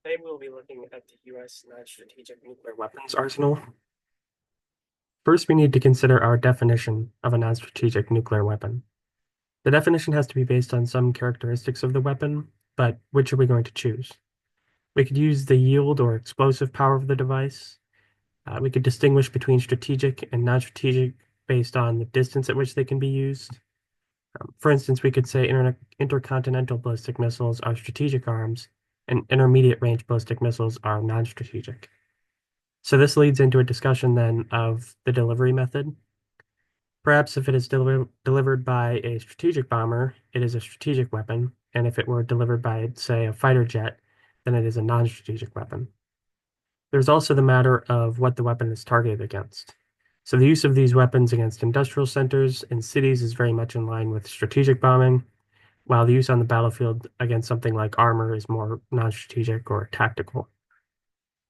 Today we'll be looking at the U.S. non-strategic nuclear weapons arsenal. First, we need to consider our definition of a non-strategic nuclear weapon. The definition has to be based on some characteristics of the weapon, but which are we going to choose? We could use the yield or explosive power of the device. We could distinguish between strategic and non-strategic based on the distance at which they can be used. For instance, we could say intercontinental ballistic missiles are strategic arms, and intermediate range ballistic missiles are non-strategic. So this leads into a discussion then of the delivery method. Perhaps if it is delivered by a strategic bomber, it is a strategic weapon, and if it were delivered by, say, a fighter jet, then it is a non-strategic weapon. There's also the matter of what the weapon is targeted against. So the use of these weapons against industrial centers and cities is very much in line with strategic bombing, while the use on the battlefield against something like armor is more non-strategic or tactical.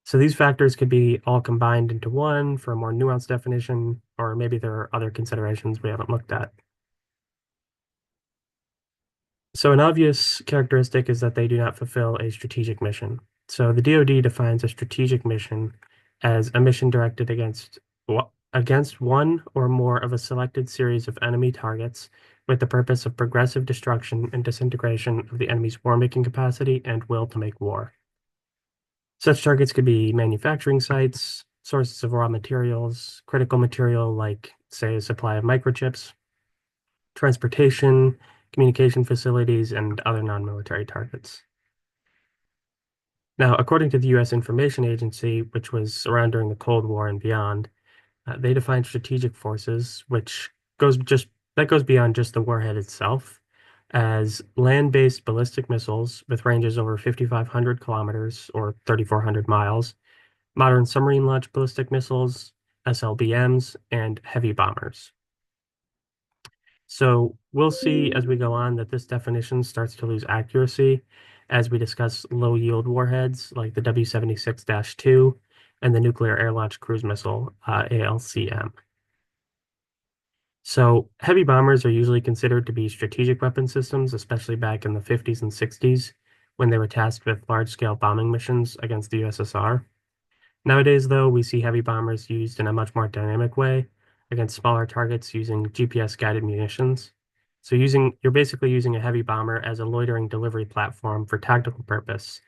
So these factors could be all combined into one for a more nuanced definition, or maybe there are other considerations we haven't looked at. So an obvious characteristic is that they do not fulfill a strategic mission. So the DoD defines a strategic mission as a mission directed against one or more of a selected series of enemy targets with the purpose of progressive destruction and disintegration of the enemy's war-making capacity and will to make war. Such targets could be manufacturing sites, sources of raw materials, critical material like, say, a supply of microchips, transportation, communication facilities, and other non-military targets. Now, according to the U.S. Information Agency, which was around during the Cold War and beyond, they define strategic forces, which goes beyond just the warhead itself, as land-based ballistic missiles with ranges over 5,500 kilometers or 3,400 miles, modern submarine-launched ballistic missiles, SLBMs, and heavy bombers. So we'll see as we go on that this definition starts to lose accuracy as we discuss low-yield warheads like the W-76-2 and the Nuclear Air-Launched Cruise Missile, ALCM. So heavy bombers are usually considered to be strategic weapon systems, especially back in the 50s and 60s when they were tasked with large-scale bombing missions against the USSR. Nowadays, though, we see heavy bombers used in a much more dynamic way against smaller targets using GPS-guided munitions. So you're basically using a heavy bomber as a loitering delivery platform for tactical purpose,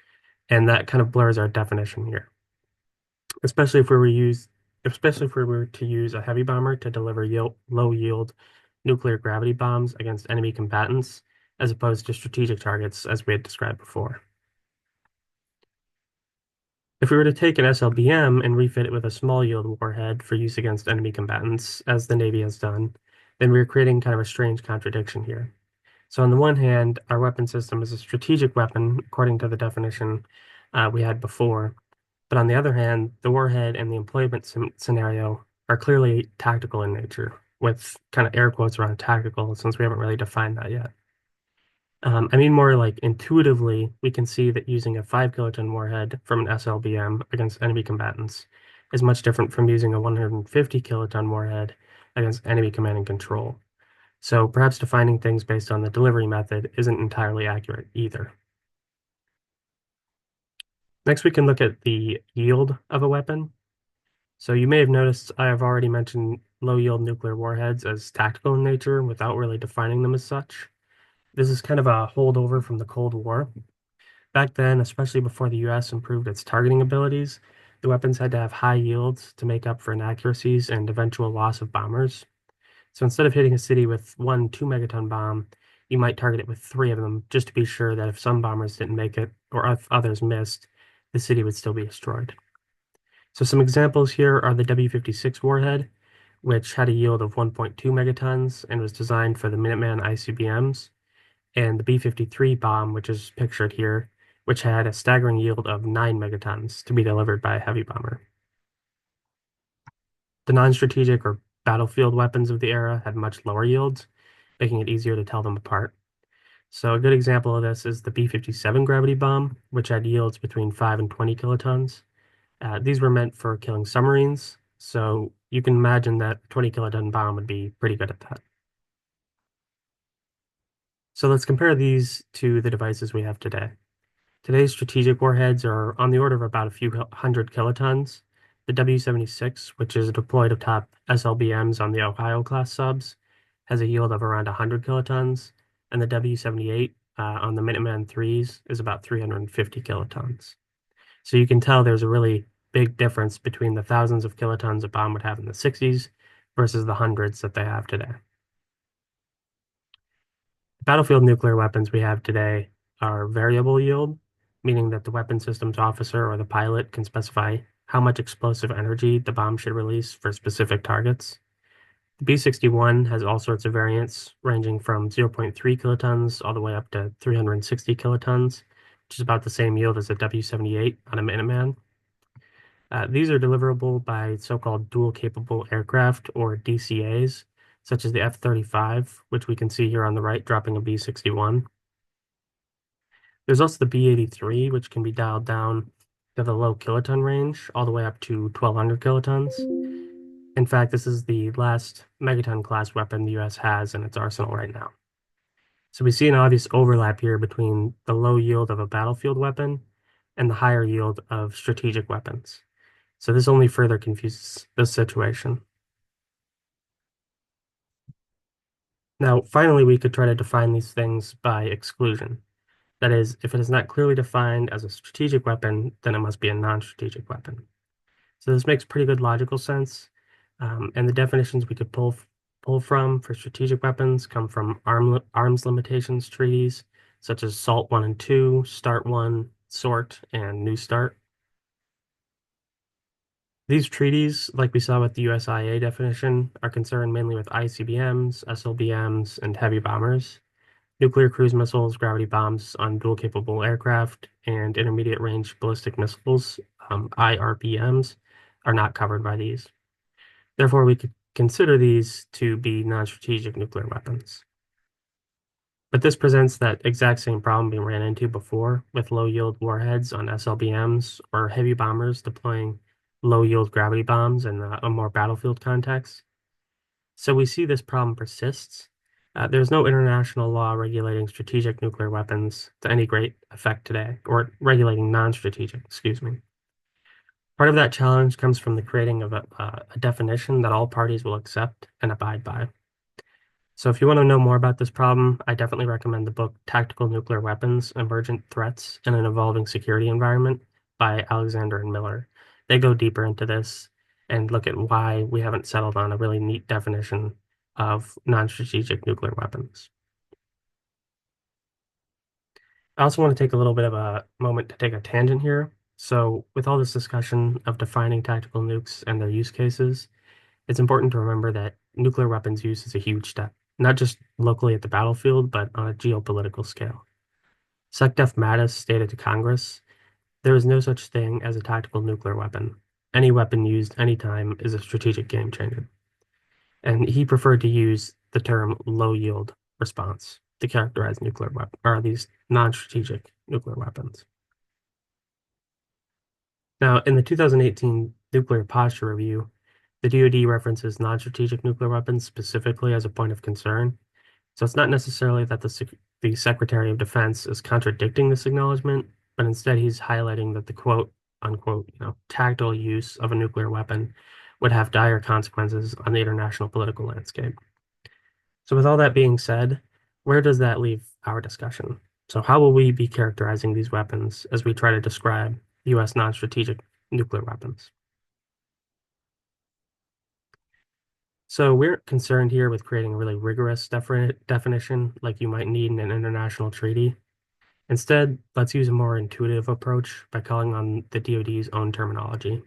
and that kind of blurs our definition here. Especially if we were use, Especially if we were to use a heavy bomber to deliver low-yield nuclear gravity bombs against enemy combatants, as opposed to strategic targets, as we had described before. If we were to take an SLBM and refit it with a small yield warhead for use against enemy combatants, as the Navy has done, then we're creating kind of a strange contradiction here. So on the one hand, our weapon system is a strategic weapon, according to the definition we had before. But on the other hand, the warhead and the employment scenario are clearly tactical in nature, with kind of air quotes around tactical, since we haven't really defined that yet. I mean, more like intuitively, we can see that using a 5 kiloton warhead from an SLBM against enemy combatants is much different from using a 150 kiloton warhead against enemy command and control. So perhaps defining things based on the delivery method isn't entirely accurate either. Next, we can look at the yield of a weapon. So you may have noticed I have already mentioned low-yield nuclear warheads as tactical in nature without really defining them as such. This is kind of a holdover from the Cold War. Back then, especially before the US improved its targeting abilities, the weapons had to have high yields to make up for inaccuracies and eventual loss of bombers. So instead of hitting a city with one 2 megaton bomb, you might target it with three of them just to be sure that if some bombers didn't make it or if others missed, the city would still be destroyed. So some examples here are the W-56 warhead, which had a yield of 1.2 megatons and was designed for the Minuteman ICBMs, and the B-53 bomb, which is pictured here, which had a staggering yield of 9 megatons to be delivered by a heavy bomber. The non-strategic or battlefield weapons of the era had much lower yields, making it easier to tell them apart. So a good example of this is the B-57 gravity bomb, which had yields between 5 and 20 kilotons. These were meant for killing submarines, so you can imagine that a 20 kiloton bomb would be pretty good at that. So let's compare these to the devices we have today. Today's strategic warheads are on the order of about a few hundred kilotons. The W-76, which is deployed atop SLBMs on the Ohio-class subs, has a yield of around 100 kilotons, and the W-78 on the Minuteman IIIs is about 350 kilotons. So you can tell there's a really big difference between the thousands of kilotons a bomb would have in the 60s versus the hundreds that they have today. The battlefield nuclear weapons we have today are variable yield, meaning that the weapon systems officer or the pilot can specify how much explosive energy the bomb should release for specific targets. The B-61 has all sorts of variants, ranging from 0.3 kilotons all the way up to 360 kilotons, which is about the same yield as the W-78 on a Minuteman. These are deliverable by so-called dual-capable aircraft, or DCAs, such as the F-35, which we can see here on the right dropping a B-61. There's also the B-83, which can be dialed down to the low kiloton range, all the way up to 1,200 kilotons. In fact, this is the last megaton-class weapon the U.S. has in its arsenal right now. So we see an obvious overlap here between the low yield of a battlefield weapon and the higher yield of strategic weapons. So this only further confuses the situation. Now, finally, we could try to define these things by exclusion. That is, if it is not clearly defined as a strategic weapon, then it must be a non-strategic weapon. So this makes pretty good logical sense. And the definitions we could pull from for strategic weapons come from arms limitations treaties, such as SALT 1 and 2, START 1, SORT, and New START. These treaties, like we saw with the USIA definition, are concerned mainly with ICBMs, SLBMs, and heavy bombers. Nuclear cruise missiles, gravity bombs on dual-capable aircraft, and intermediate-range ballistic missiles, IRBMs, are not covered by these. Therefore, we could consider these to be non-strategic nuclear weapons. But this presents that exact same problem we ran into before with low-yield warheads on SLBMs or heavy bombers deploying low-yield gravity bombs in a more battlefield context. So we see this problem persists. There's no international law regulating strategic nuclear weapons to any great effect today, or regulating non-strategic, excuse me. Part of that challenge comes from the creating of a definition that all parties will accept and abide by. So if you want to know more about this problem, I definitely recommend the book Tactical Nuclear Weapons, Emergent Threats in an Evolving Security Environment by Alexander and Miller. They go deeper into this and look at why we haven't settled on a really neat definition of non-strategic nuclear weapons. I also want to take a little bit of a moment to take a tangent here. So with all this discussion of defining tactical nukes and their use cases, it's important to remember that nuclear weapons use is a huge step, not just locally at the battlefield, but on a geopolitical scale. SecDef Mattis stated to Congress, there is no such thing as a tactical nuclear weapon. Any weapon used anytime is a strategic game changer. And he preferred to use the term low yield response to characterize nuclear weapons, or these non-strategic nuclear weapons. Now, in the 2018 Nuclear Posture Review, the DoD references non-strategic nuclear weapons specifically as a point of concern. So it's not necessarily that the Secretary of Defense is contradicting this acknowledgement, but instead he's highlighting that the quote unquote, tactical use of a nuclear weapon would have dire consequences on the international political landscape. So with all that being said, where does that leave our discussion? So how will we be characterizing these weapons as we try to describe U.S. non-strategic nuclear weapons? So we're concerned here with creating a really rigorous definition like you might need in an international treaty. Instead, let's use a more intuitive approach by calling on the DoD's own terminology.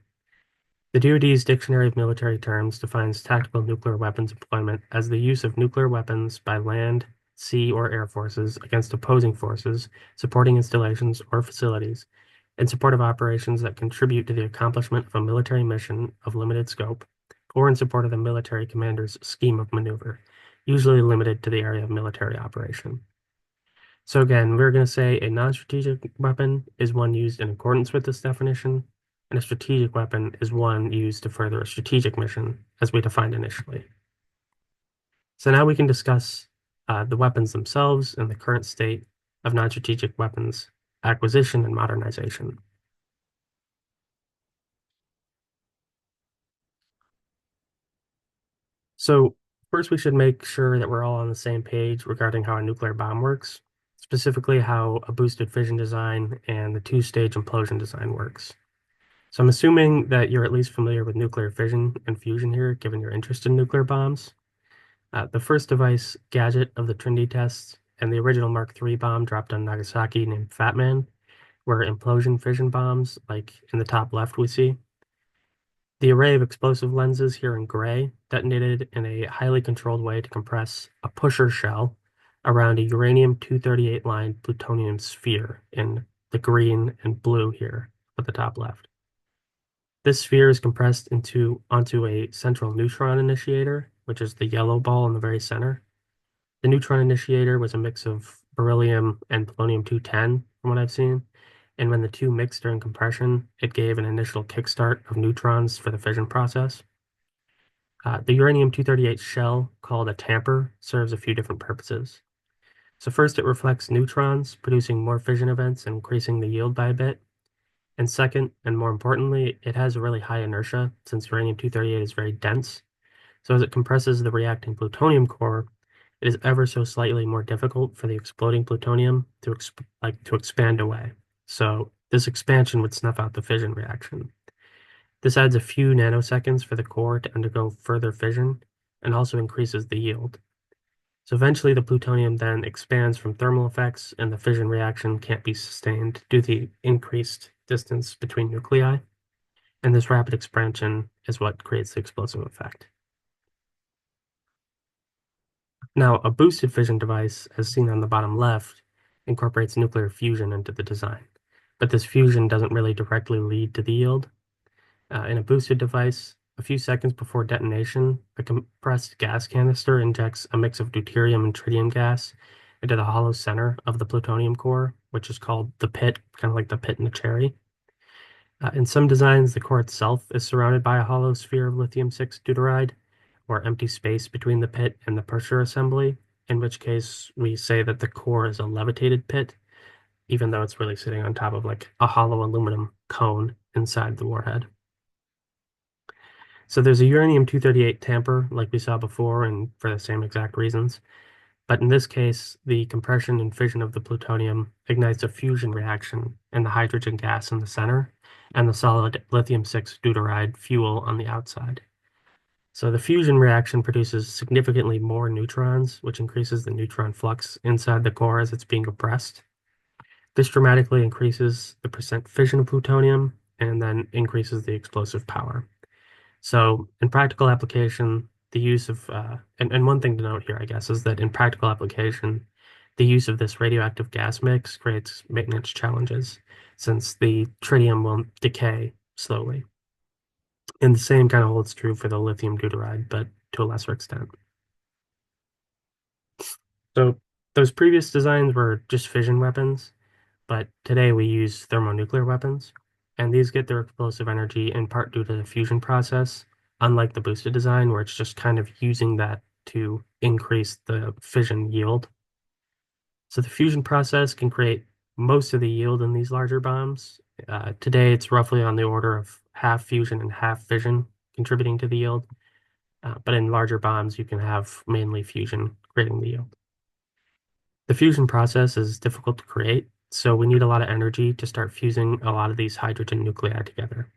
The DoD's Dictionary of Military Terms defines tactical nuclear weapons employment as the use of nuclear weapons by land, sea, or air forces against opposing forces, supporting installations or facilities, in support of operations that contribute to the accomplishment of a military mission of limited scope, or in support of the military commander's scheme of maneuver, usually limited to the area of military operation. So again, we're going to say a non-strategic weapon is one used in accordance with this definition, and a strategic weapon is one used to further a strategic mission, as we defined initially. So now we can discuss the weapons themselves and the current state of non-strategic weapons acquisition and modernization. So first, we should make sure that we're all on the same page regarding how a nuclear bomb works, specifically how a boosted fission design and the two-stage implosion design works. So I'm assuming that you're at least familiar with nuclear fission and fusion here, given your interest in nuclear bombs. The first device gadget of the Trinity tests and the original Mark III bomb dropped on Nagasaki named Fat Man were implosion fission bombs, like in the top left we see. The array of explosive lenses here in gray detonated in a highly controlled way to compress a pusher shell around a uranium-238 lined plutonium sphere in the green and blue here at the top left. This sphere is compressed onto a central neutron initiator, which is the yellow ball in the very center. The neutron initiator was a mix of beryllium and polonium-210, from what I've seen. And when the two mixed during compression, it gave an initial kickstart of neutrons for the fission process. The uranium-238 shell, called a tamper, serves a few different purposes. So first, it reflects neutrons, producing more fission events and increasing the yield by a bit. And second, and more importantly, it has a really high inertia since uranium-238 is very dense. So as it compresses the reacting plutonium core, it is ever so slightly more difficult for the exploding plutonium to expand away. So this expansion would snuff out the fission reaction. This adds a few nanoseconds for the core to undergo further fission and also increases the yield. So eventually the plutonium then expands from thermal effects and the fission reaction can't be sustained due to the increased distance between nuclei. And this rapid expansion is what creates the explosive effect. Now, a boosted fission device, as seen on the bottom left, incorporates nuclear fusion into the design. But this fusion doesn't really directly lead to the yield. In a boosted device, a few seconds before detonation, the compressed gas canister injects a mix of deuterium and tritium gas into the hollow center of the plutonium core, which is called the pit, kind of like the pit in a cherry. In some designs, the core itself is surrounded by a hollow sphere of lithium-6 deuteride, or empty space between the pit and the pusher assembly, in which case we say that the core is a levitated pit, even though it's really sitting on top of like a hollow aluminum cone inside the warhead. So there's a uranium-238 tamper, like we saw before, and for the same exact reasons. But in this case, the compression and fission of the plutonium ignites a fusion reaction in the hydrogen gas in the center and the solid lithium-6 deuteride fuel on the outside. So the fusion reaction produces significantly more neutrons, which increases the neutron flux inside the core as it's being compressed. This dramatically increases the percent fission of plutonium and then increases the explosive power. So in practical application, the use of, and one thing to note here, I guess, is that in practical application, the use of this radioactive gas mix creates maintenance challenges since the tritium will decay slowly. And the same kind of holds true for the lithium deuteride, but to a lesser extent. So those previous designs were just fission weapons, but today we use thermonuclear weapons, and these get their explosive energy in part due to the fusion process, unlike the boosted design, where it's just kind of using that to increase the fission yield. So the fusion process can create most of the yield in these larger bombs. Today, it's roughly on the order of half fusion and half fission contributing to the yield. But in larger bombs, you can have mainly fusion creating the yield. The fusion process is difficult to create, so we need a lot of energy to start fusing a lot of these hydrogen nuclei together.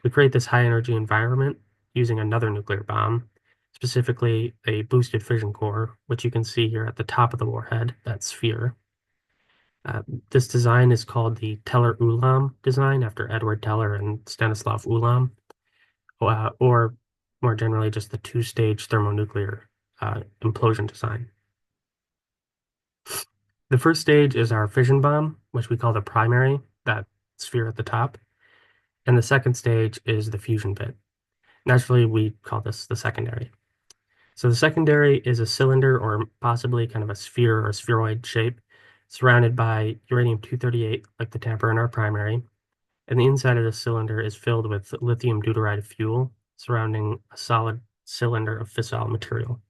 We create this high energy environment using another nuclear bomb, specifically a boosted fission core, which you can see here at the top of the warhead, that sphere. This design is called the Teller-Ulam design after Edward Teller and Stanislav Ulam, or more generally just the two-stage thermonuclear implosion design. The first stage is our fission bomb, which we call the primary, that sphere at the top. And the second stage is the fusion bit. Naturally, we call this the secondary. So the secondary is a cylinder or possibly kind of a sphere or spheroid shape surrounded by uranium-238, like the tamper in our primary. And the inside of the cylinder is filled with lithium deuteride fuel surrounding a solid cylinder of fissile material,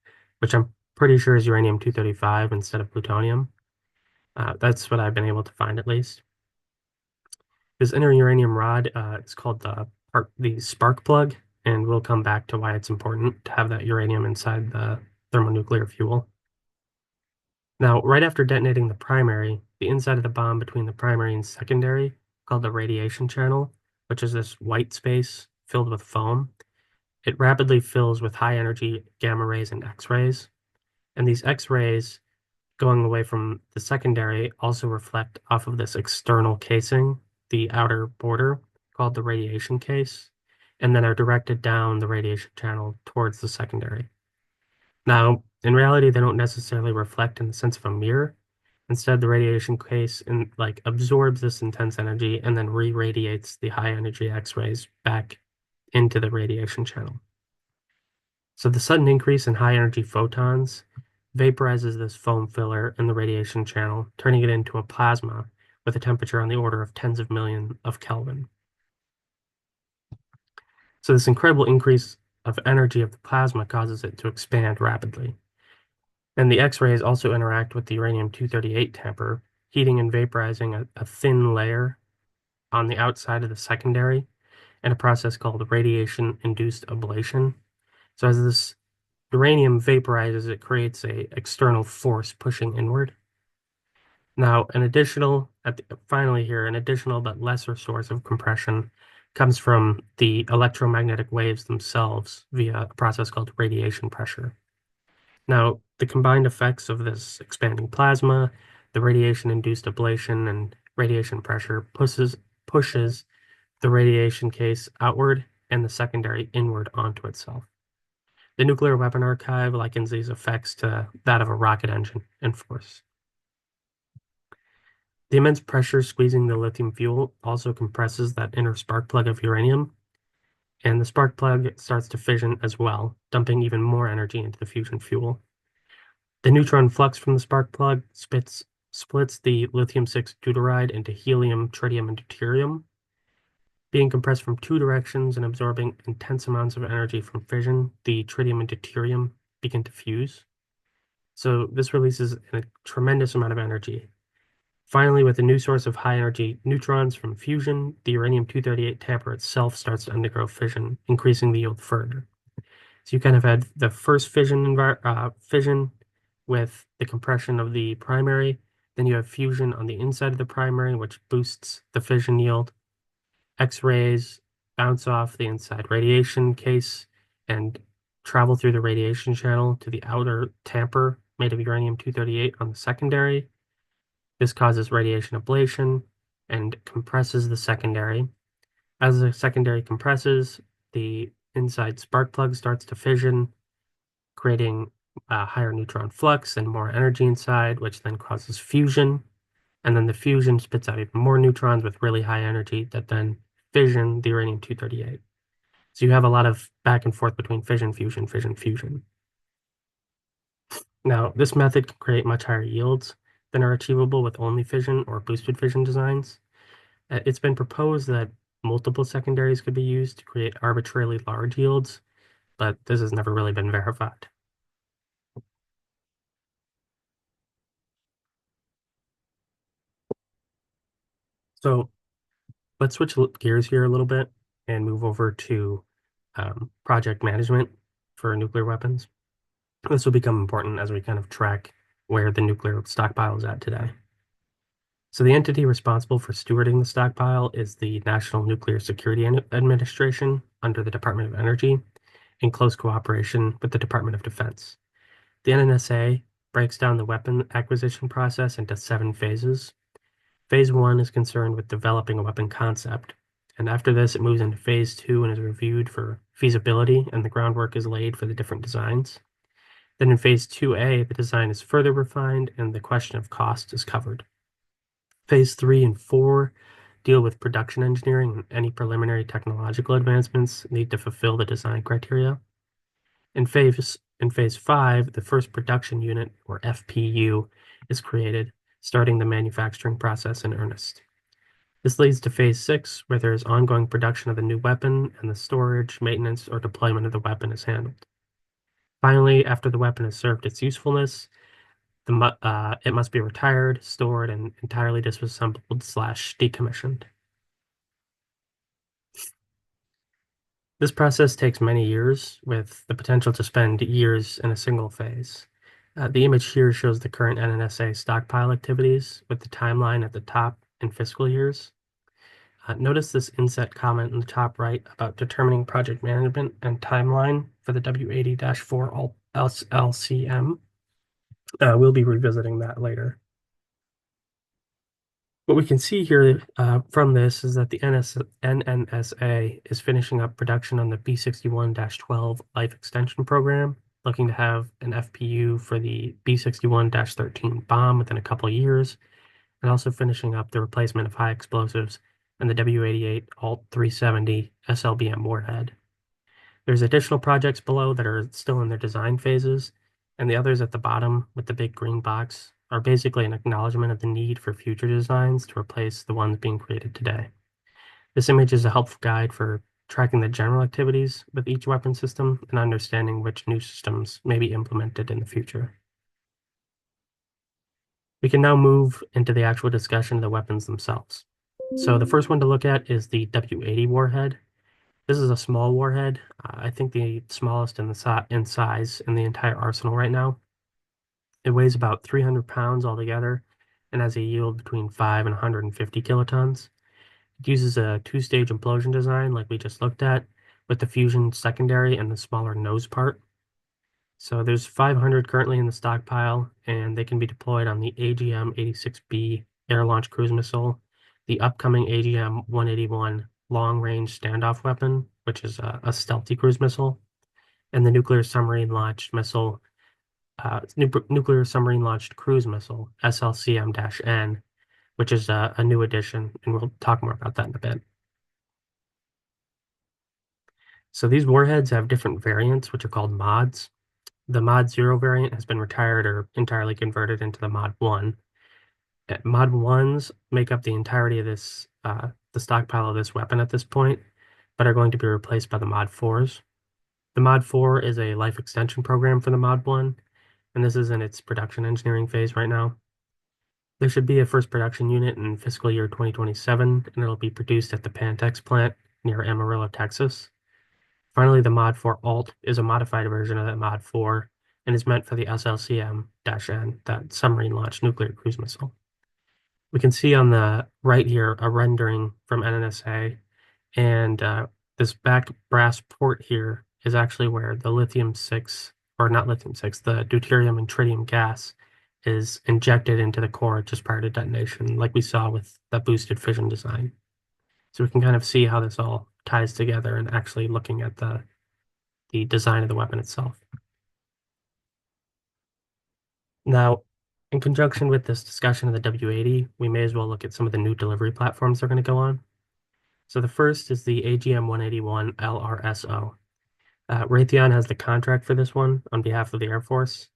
which I'm pretty sure is uranium-235 instead of plutonium. That's what I've been able to find at least. This inner uranium rod is called the spark plug, and we'll come back to why it's important to have that uranium inside the thermonuclear fuel. Now, right after detonating the primary, the inside of the bomb between the primary and secondary, called the radiation channel, which is this white space filled with foam, it rapidly fills with high energy gamma rays and X rays. And these X rays going away from the secondary also reflect off of this external casing, the outer border, called the radiation case, and then are directed down the radiation channel towards the secondary. Now, in reality, they don't necessarily reflect in the sense of a mirror. Instead, the radiation case absorbs this intense energy and then re-radiates the high energy X-rays back into the radiation channel. So the sudden increase in high energy photons vaporizes this foam filler in the radiation channel, turning it into a plasma with a temperature on the order of tens of millions of Kelvin. So this incredible increase of energy of the plasma causes it to expand rapidly. And the X-rays also interact with the uranium-238 tamper, heating and vaporizing a thin layer on the outside of the secondary in a process called radiation-induced ablation. So as this uranium vaporizes, it creates a external force pushing inward. Now, finally here, an additional but lesser source of compression comes from the electromagnetic waves themselves via a process called radiation pressure. Now, the combined effects of this expanding plasma, the radiation-induced ablation, and radiation pressure pushes the radiation case outward and the secondary inward onto itself. The Nuclear Weapon Archive likens these effects to that of a rocket engine in force. The immense pressure squeezing the lithium fuel also compresses that inner spark plug of uranium, and the spark plug starts to fission as well, dumping even more energy into the fusion fuel. The neutron flux from the spark plug splits the lithium-6 deuteride into helium, tritium, and deuterium. Being compressed from two directions and absorbing intense amounts of energy from fission, the tritium and deuterium begin to fuse. So this releases a tremendous amount of energy. Finally, with a new source of high-energy neutrons from fusion, the uranium-238 tamper itself starts to undergo fission, increasing the yield further. So you kind of had the first fission with the compression of the primary. Then you have fusion on the inside of the primary, which boosts the fission yield. X-rays bounce off the inside radiation case and travel through the radiation channel to the outer tamper made of uranium-238 on the secondary. This causes radiation ablation and compresses the secondary. As the secondary compresses, the inside spark plug starts to fission, creating a higher neutron flux and more energy inside, which then causes fusion. And then the fusion spits out even more neutrons with really high energy that then fission the uranium-238. So you have a lot of back and forth between fission, fusion, fission, fusion. Now, this method can create much higher yields than are achievable with only fission or boosted fission designs. It's been proposed that multiple secondaries could be used to create arbitrarily large yields, but this has never really been verified. So let's switch gears here a little bit and move over to project management for nuclear weapons. This will become important as we kind of track where the nuclear stockpile is at today. So the entity responsible for stewarding the stockpile is the National Nuclear Security Administration under the Department of Energy in close cooperation with the Department of Defense. The NNSA breaks down the weapon acquisition process into 7 phases. Phase 1 is concerned with developing a weapon concept, and after this it moves into Phase 2 and is reviewed for feasibility, and the groundwork is laid for the different designs. Then in Phase 2A, the design is further refined and the question of cost is covered. Phase 3 and 4 deal with production engineering, and any preliminary technological advancements need to fulfill the design criteria. In phase 5, the first production unit, or FPU, is created, starting the manufacturing process in earnest. This leads to Phase 6, where there is ongoing production of the new weapon and the storage, maintenance, or deployment of the weapon is handled. Finally, after the weapon has served its usefulness, it must be retired, stored, and entirely disassembled/decommissioned. This process takes many years, with the potential to spend years in a single phase. The image here shows the current NNSA stockpile activities with the timeline at the top in fiscal years. Notice this inset comment in the top right about determining project management and timeline for the W80-4 LCM. We'll be revisiting that later. What we can see here from this is that the NNSA is finishing up production on the B61-12 life extension program, looking to have an FPU for the B61-13 bomb within a couple of years, and also finishing up the replacement of high explosives and the W88 Alt 370 SLBM warhead. There's additional projects below that are still in their design phases, and the others at the bottom with the big green box are basically an acknowledgement of the need for future designs to replace the ones being created today. This image is a helpful guide for tracking the general activities with each weapon system and understanding which new systems may be implemented in the future. We can now move into the actual discussion of the weapons themselves. So the first one to look at is the W80 warhead. This is a small warhead. I think the smallest in size in the entire arsenal right now. It weighs about 300 pounds altogether and has a yield between 5 and 150 kilotons. It uses a two-stage implosion design like we just looked at, with the fusion secondary and the smaller nose part. So there's 500 currently in the stockpile, and they can be deployed on the AGM-86B air-launched cruise missile, the upcoming AGM-181 long-range standoff weapon, which is a stealthy cruise missile, and the nuclear submarine launched missile, nuclear submarine launched cruise missile, SLCM-N, which is a new addition, and we'll talk more about that in a bit. So these warheads have different variants, which are called mods. The Mod 0 variant has been retired or entirely converted into the Mod 1. Mod 1s make up the entirety of the stockpile of this weapon at this point, but are going to be replaced by the Mod 4s. The Mod 4 is a life extension program for the Mod 1, and this is in its production engineering phase right now. There should be a first production unit in fiscal year 2027, and it'll be produced at the Pantex plant near Amarillo, Texas. Finally, the Mod 4 Alt is a modified version of that Mod 4 and is meant for the SLCM-N, that submarine-launched nuclear cruise missile. We can see on the right here a rendering from NNSA, and this back brass port here is actually where the lithium-6, or not lithium-6, the deuterium and tritium gas is injected into the core just prior to detonation, like we saw with the boosted fission design. So we can kind of see how this all ties together and actually looking at the design of the weapon itself. Now, in conjunction with this discussion of the W80, we may as well look at some of the new delivery platforms they're going to go on. So the first is the AGM-181 LRSO. Raytheon has the contract for this one on behalf of the Air Force,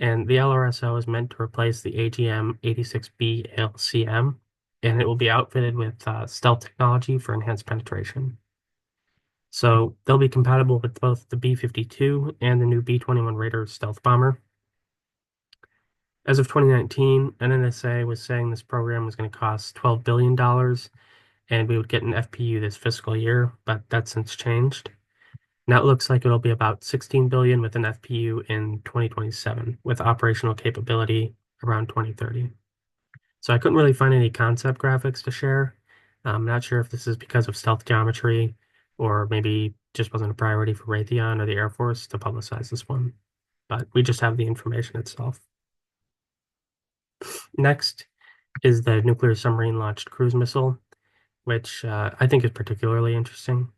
and the LRSO is meant to replace the AGM-86B LCM, and it will be outfitted with stealth technology for enhanced penetration. So they'll be compatible with both the B-52 and the new B-21 Raider stealth bomber. As of 2019, NNSA was saying this program was going to cost $12 billion, and we would get an FPU this fiscal year, but that's since changed. Now it looks like it'll be about $16 billion with an FPU in 2027, with operational capability around 2030. So I couldn't really find any concept graphics to share. I'm not sure if this is because of stealth geometry, or maybe just wasn't a priority for Raytheon or the Air Force to publicize this one, but we just have the information itself. Next is the nuclear submarine launched cruise missile, which I think is particularly interesting.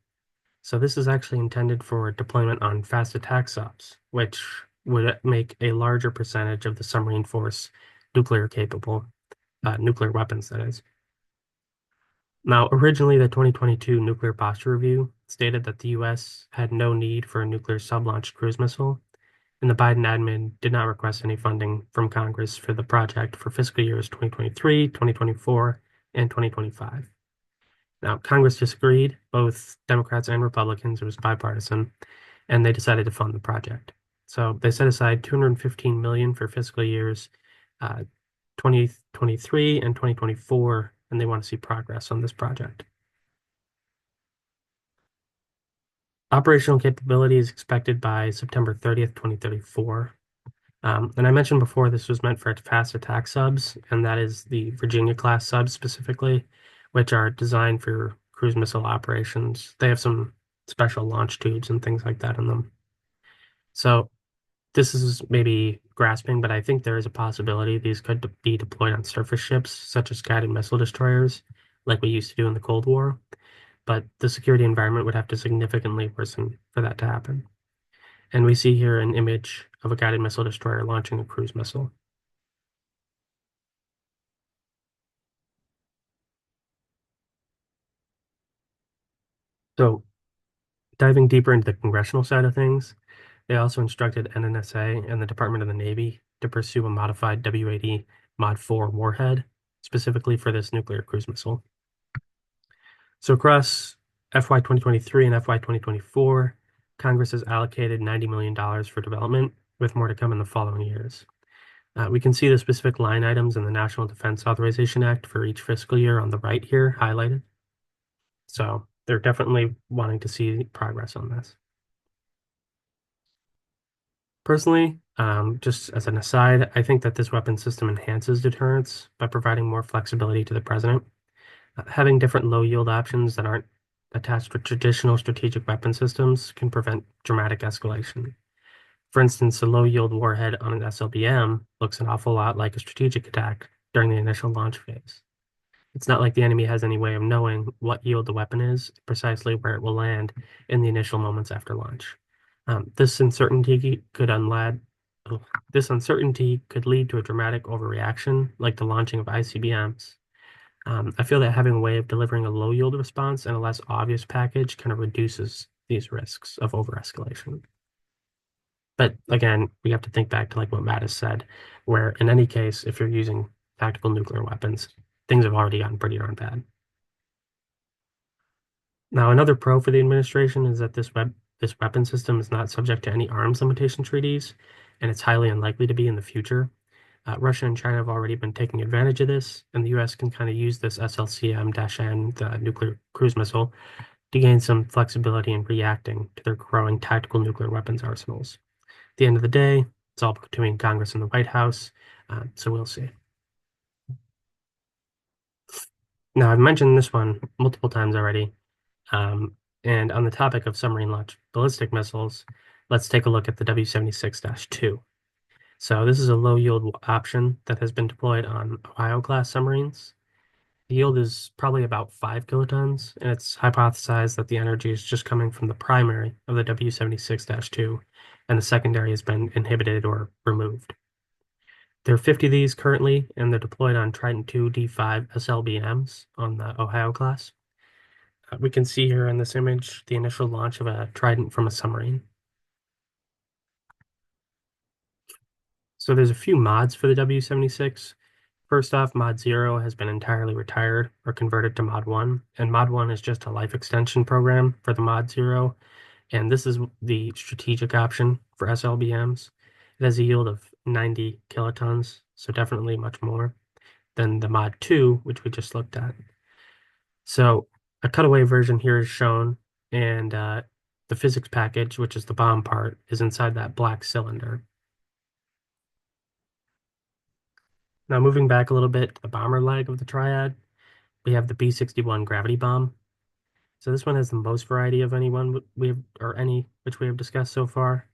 So this is actually intended for deployment on fast attack subs, which would make a larger percentage of the submarine force nuclear capable, nuclear weapons, that is. Now, originally, the 2022 Nuclear Posture Review stated that the US had no need for a nuclear sub-launched cruise missile, and the Biden admin did not request any funding from Congress for the project for fiscal years 2023, 2024, and 2025. Now, Congress disagreed, both Democrats and Republicans, it was bipartisan, and they decided to fund the project. So they set aside $215 million for fiscal years 2023 and 2024, and they want to see progress on this project. Operational capability is expected by September 30th, 2034. And I mentioned before this was meant for fast attack subs, and that is the Virginia class subs specifically, which are designed for cruise missile operations. They have some special launch tubes and things like that in them. So this is maybe grasping, but I think there is a possibility these could be deployed on surface ships, such as guided missile destroyers, like we used to do in the Cold War. But the security environment would have to significantly worsen for that to happen. And we see here an image of a guided missile destroyer launching a cruise missile. So diving deeper into the congressional side of things, they also instructed NNSA and the Department of the Navy to pursue a modified W-80 Mod 4 warhead, specifically for this nuclear cruise missile. So across FY 2023 and FY 2024, Congress has allocated $90 million for development, with more to come in the following years. We can see the specific line items in the National Defense Authorization Act for each fiscal year on the right here highlighted. So they're definitely wanting to see progress on this. Personally, just as an aside, I think that this weapon system enhances deterrence by providing more flexibility to the president. Having different low yield options that aren't attached to traditional strategic weapon systems can prevent dramatic escalation. For instance, a low yield warhead on an SLBM looks an awful lot like a strategic attack during the initial launch phase. It's not like the enemy has any way of knowing what yield the weapon is, precisely where it will land in the initial moments after launch. This uncertainty could this uncertainty could lead to a dramatic overreaction, like the launching of ICBMs. I feel that having a way of delivering a low yield response and a less obvious package kind of reduces these risks of overescalation. But again, we have to think back to like what Matt has said, where in any case, if you're using tactical nuclear weapons, things have already gotten pretty darn bad. Now, another pro for the administration is that this weapon system is not subject to any arms limitation treaties, and it's highly unlikely to be in the future. Russia and China have already been taking advantage of this, and the US can kind of use this SLCM-N, the nuclear cruise missile, to gain some flexibility in reacting to their growing tactical nuclear weapons arsenals. At the end of the day, it's all between Congress and the White House, so we'll see. Now, I've mentioned this one multiple times already, and on the topic of submarine launched ballistic missiles, let's take a look at the W-76-2. So this is a low yield option that has been deployed on Ohio-class submarines. The yield is probably about 5 kilotons, and it's hypothesized that the energy is just coming from the primary of the W-76-2, and the secondary has been inhibited or removed. There are 50 of these currently, and they're deployed on Trident II D5 SLBMs on the Ohio class. We can see here in this image the initial launch of a Trident from a submarine. So there's a few mods for the W-76. First off, Mod 0 has been entirely retired or converted to Mod 1, and Mod 1 is just a life extension program for the Mod 0, and this is the strategic option for SLBMs. It has a yield of 90 kilotons, so definitely much more than the Mod 2, which we just looked at. So a cutaway version here is shown, and the physics package, which is the bomb part, is inside that black cylinder. Now moving back a little bit to the bomber leg of the triad, we have the B-61 gravity bomb. So this one has the most variety of anyone we have, or any which we have discussed so far.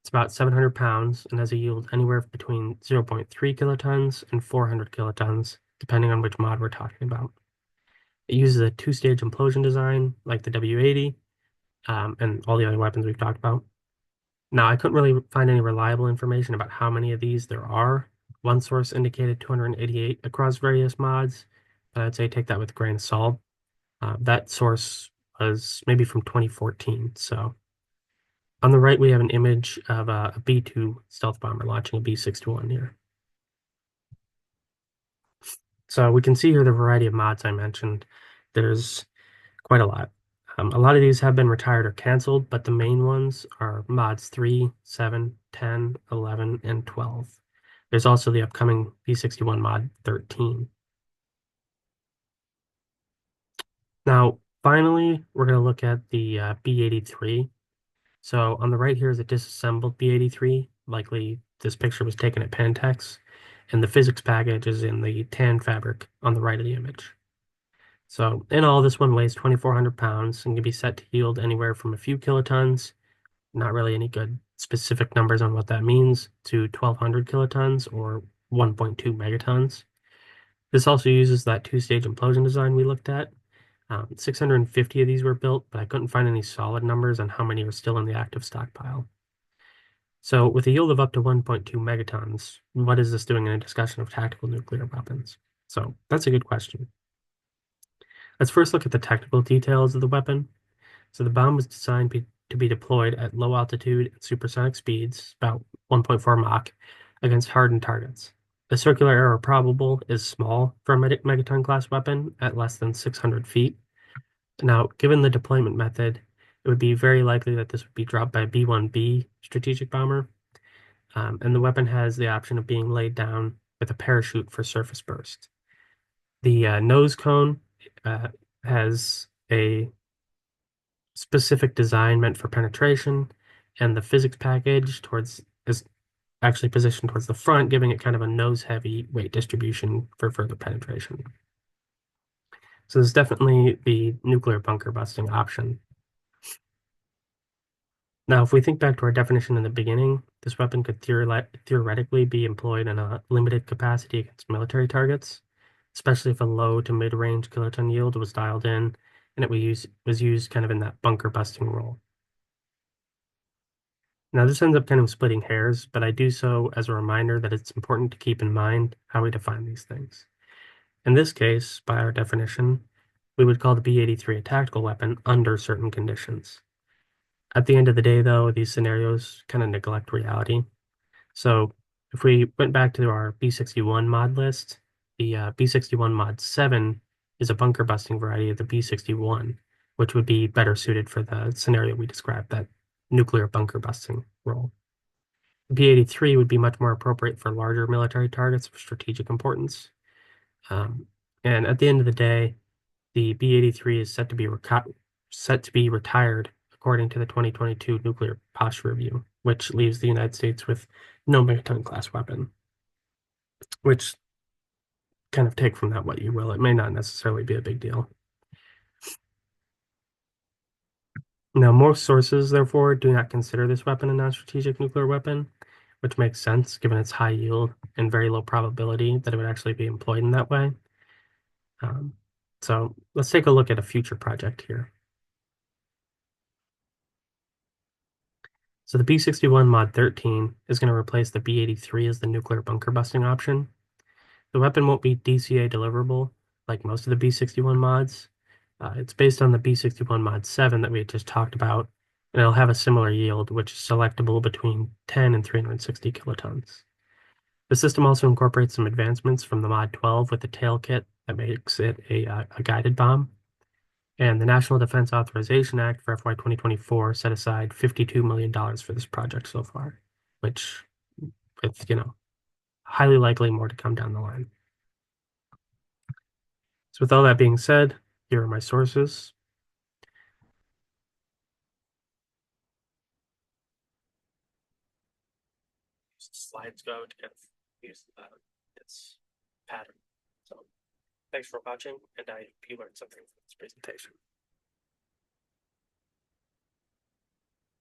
It's about 700 pounds and has a yield anywhere between 0.3 kilotons and 400 kilotons, depending on which mod we're talking about. It uses a two-stage implosion design like the W-80 and all the other weapons we've talked about. Now, I couldn't really find any reliable information about how many of these there are. One source indicated 288 across various mods, but I'd say take that with a grain of salt. That source was maybe from 2014. So on the right, we have an image of a B-2 stealth bomber launching a B-61 here. So we can see here the variety of mods I mentioned. There's quite a lot. A lot of these have been retired or canceled, but the main ones are mods 3, 7, 10, 11, and 12. There's also the upcoming B-61 mod 13. Now, Finally, we're going to look at the B-83. So on the right here is a disassembled B-83. Likely this picture was taken at Pantex, and the physics package is in the tan fabric on the right of the image. So in all, this one weighs 2,400 pounds and can be set to yield anywhere from a few kilotons, not really any good specific numbers on what that means, to 1,200 kilotons or 1.2 megatons. This also uses that two-stage implosion design we looked at. 650 of these were built, but I couldn't find any solid numbers on how many are still in the active stockpile. So with a yield of up to 1.2 megatons, what is this doing in a discussion of tactical nuclear weapons? So that's a good question. Let's first look at the technical details of the weapon. So the bomb was designed to be deployed at low altitude and supersonic speeds, about 1.4 Mach, against hardened targets. The circular error probable is small for a megaton class weapon at less than 600 feet. Now, given the deployment method, it would be very likely that this would be dropped by a B-1B strategic bomber, and the weapon has the option of being laid down with a parachute for surface burst. The nose cone has a specific design meant for penetration, and the physics package is actually positioned towards the front, giving it kind of a nose-heavy weight distribution for further penetration. So this is definitely the nuclear bunker busting option. Now, if we think back to our definition in the beginning, this weapon could theoretically be employed in a limited capacity against military targets, especially if a low to mid-range kiloton yield was dialed in and it was used kind of in that bunker busting role. Now, this ends up kind of splitting hairs, but I do so as a reminder that it's important to keep in mind how we define these things. In this case, by our definition, we would call the B-83 a tactical weapon under certain conditions. At the end of the day, though, these scenarios kind of neglect reality. So if we went back to our B61 mod list, the B61 mod 7 is a bunker busting variety of the B61, which would be better suited for the scenario we described, that nuclear bunker busting role. B-83 would be much more appropriate for larger military targets of strategic importance. And at the end of the day, the B-83 is set to be retired according to the 2022 Nuclear Posture Review, which leaves the United States with no megaton class weapon. Which kind of take from that what you will. It may not necessarily be a big deal. Now, most sources, therefore, do not consider this weapon a non-strategic nuclear weapon, which makes sense given its high yield and very low probability that it would actually be employed in that way. So let's take a look at a future project here. So the B61 Mod 13 is going to replace the B83 as the nuclear bunker busting option. The weapon won't be DCA deliverable like most of the B61 mods. It's based on the B61 Mod 7 that we had just talked about, and it'll have a similar yield, which is selectable between 10 and 360 kilotons. The system also incorporates some advancements from the Mod 12 with the tail kit that makes it a guided bomb. And the National Defense Authorization Act for FY 2024 set aside $52 million for this project so far, which, with, highly likely more to come down the line. So with all that being said, here are my sources. Slides go to kind of use this pattern. So thanks for watching, and I hope you learned something from this presentation.